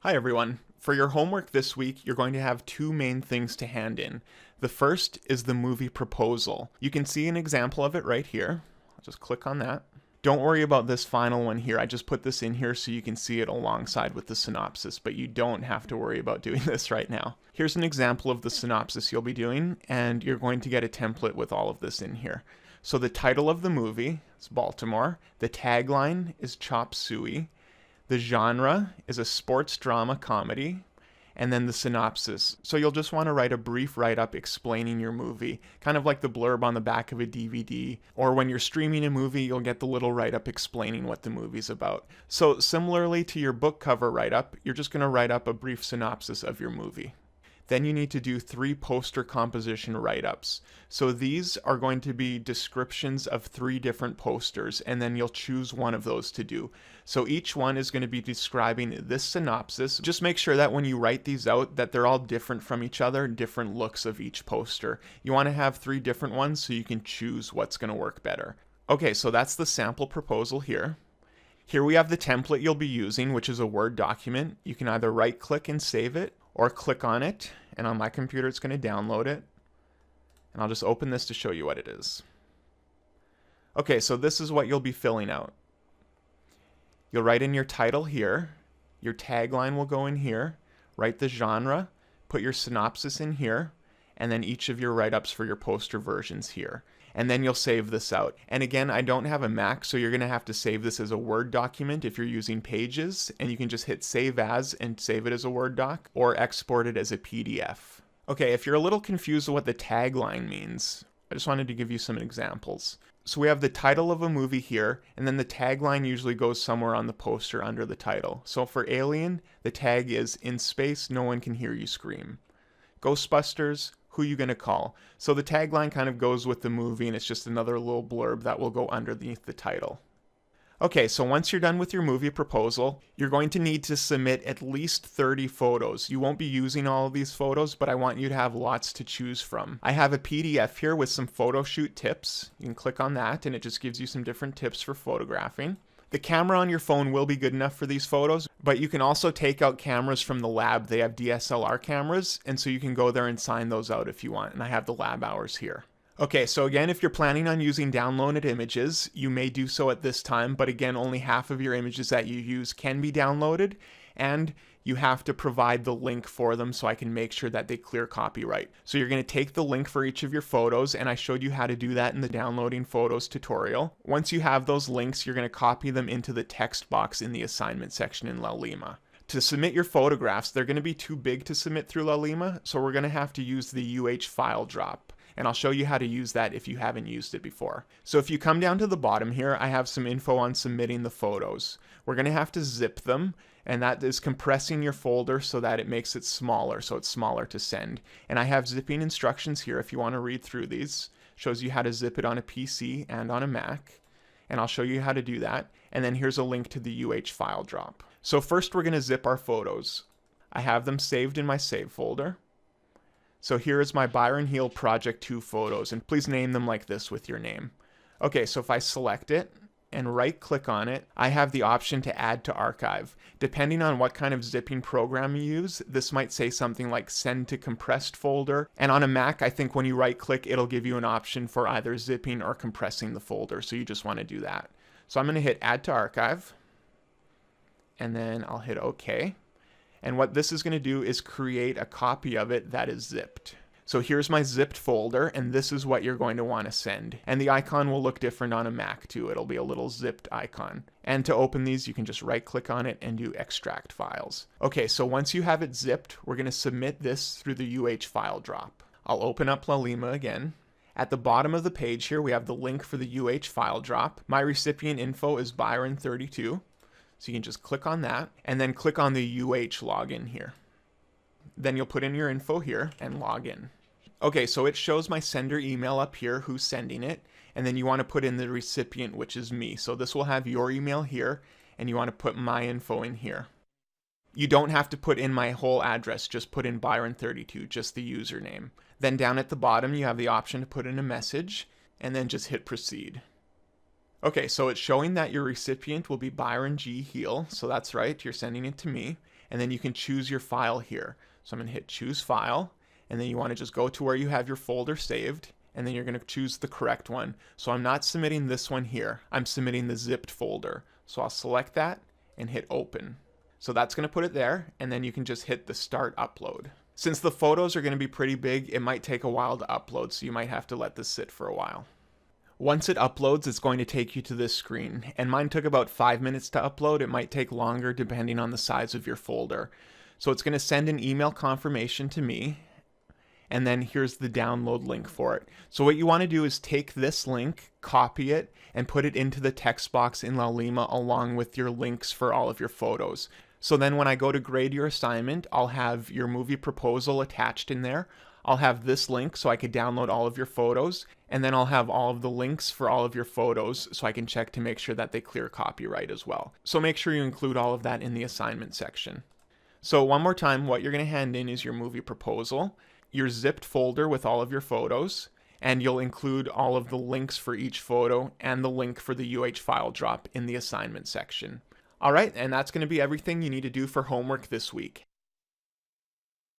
Hi everyone. For your homework this week, you're going to have two main things to hand in. The first is the movie proposal. You can see an example of it right here. I'll just click on that. Don't worry about this final one here. I just put this in here so you can see it alongside with the synopsis, but you don't have to worry about doing this right now. Here's an example of the synopsis you'll be doing, and you're going to get a template with all of this in here. So the title of the movie is Baltimore. The tagline is Chop Suey. The genre is a sports drama comedy, and then the synopsis. So you'll just want to write a brief write-up explaining your movie, kind of like the blurb on the back of a DVD, or when you're streaming a movie, you'll get the little write-up explaining what the movie's about. So similarly to your book cover write-up, you're just going to write up a brief synopsis of your movie. Then you need to do 3 poster composition write-ups. So these are going to be descriptions of 3 different posters, and then you'll choose one of those to do. So each one is going to be describing this synopsis. Just make sure that when you write these out that they're all different from each other, different looks of each poster. You want to have 3 different ones so you can choose what's going to work better. Okay, so that's the sample proposal here. Here we have the template you'll be using, which is a Word document. You can either right-click and save it, or click on it, and on my computer it's going to download it. And I'll just open this to show you what it is. Okay, so this is what you'll be filling out. You'll write in your title here, your tagline will go in here, write the genre, put your synopsis in here, and then each of your write-ups for your poster versions here. And then you'll save this out. And again, I don't have a Mac, so you're going to have to save this as a Word document if you're using Pages, and you can just hit Save As and save it as a Word doc, or export it as a PDF. Okay, if you're a little confused with what the tagline means, I just wanted to give you some examples. So we have the title of a movie here, and then the tagline usually goes somewhere on the poster under the title. So for Alien, the tag is "In space, no one can hear you scream." Ghostbusters, "Who you gonna call?" So the tagline kind of goes with the movie, and it's just another little blurb that will go underneath the title. Okay, so once you're done with your movie proposal, you're going to need to submit at least 30 photos. You won't be using all of these photos, but I want you to have lots to choose from. I have a PDF here with some photo shoot tips. You can click on that, and it just gives you some different tips for photographing. The camera on your phone will be good enough for these photos, but you can also take out cameras from the lab. They have DSLR cameras, and so you can go there and sign those out if you want, and I have the lab hours here. Okay, so again, if you're planning on using downloaded images, you may do so at this time, but again, only half of your images that you use can be downloaded, and you have to provide the link for them so I can make sure that they clear copyright. So you're going to take the link for each of your photos, and I showed you how to do that in the downloading photos tutorial. Once you have those links, you're going to copy them into the text box in the assignment section in Laulima. To submit your photographs, they're going to be too big to submit through Laulima, so we're going to have to use the file drop. And I'll show you how to use that if you haven't used it before. So if you come down to the bottom here, I have some info on submitting the photos. We're going to have to zip them, and that is compressing your folder so that it makes it smaller, so it's smaller to send. And I have zipping instructions here if you want to read through these. Shows you how to zip it on a PC and on a Mac. And I'll show you how to do that. And then here's a link to the file drop. So first we're going to zip our photos. I have them saved in my save folder. So here is my Byron Heel Project 2 photos, and please name them like this with your name. Okay, so if I select it and right click on it, I have the option to add to archive. Depending on what kind of zipping program you use, this might say something like send to compressed folder. And on a Mac, I think when you right click, it'll give you an option for either zipping or compressing the folder, so you just want to do that. So I'm going to hit add to archive, and then I'll hit OK. And what this is going to do is create a copy of it that is zipped. So here's my zipped folder, and this is what you're going to want to send. And the icon will look different on a Mac too. It'll be a little zipped icon. And to open these, you can just right click on it and do extract files. Okay, so once you have it zipped, we're going to submit this through the file drop. I'll open up Laulima again. At the bottom of the page here, we have the link for the file drop. My recipient info is Byron32. So you can just click on that, and then click on the login here. Then you'll put in your info here and log in. Okay, so it shows my sender email up here, who's sending it, and then you want to put in the recipient, which is me. So this will have your email here, and you want to put my info in here. You don't have to put in my whole address, just put in Byron32, just the username. Then down at the bottom, you have the option to put in a message, and then just hit proceed. Okay, so it's showing that your recipient will be Byron G. Heel, so that's right, you're sending it to me. and then you can choose your file here. So I'm going to hit choose file, and then you want to just go to where you have your folder saved, and then you're going to choose the correct one. So I'm not submitting this one here. I'm submitting the zipped folder. So I'll select that and hit open. So that's going to put it there, and then you can just hit the start upload. Since the photos are going to be pretty big, it might take a while to upload, so you might have to let this sit for a while. Once it uploads, it's going to take you to this screen, and mine took about 5 minutes to upload. It might take longer depending on the size of your folder. So it's going to send an email confirmation to me, and then here's the download link for it. So what you want to do is take this link, copy it, and put it into the text box in Laulima along with your links for all of your photos. So then when I go to grade your assignment, I'll have your movie proposal attached in there. I'll have this link so I could download all of your photos, and then I'll have all of the links for all of your photos so I can check to make sure that they clear copyright as well. So make sure you include all of that in the assignment section. So one more time, what you're going to hand in is your movie proposal, your zipped folder with all of your photos, and you'll include all of the links for each photo and the link for the UH file drop in the assignment section. All right, and that's going to be everything you need to do for homework this week.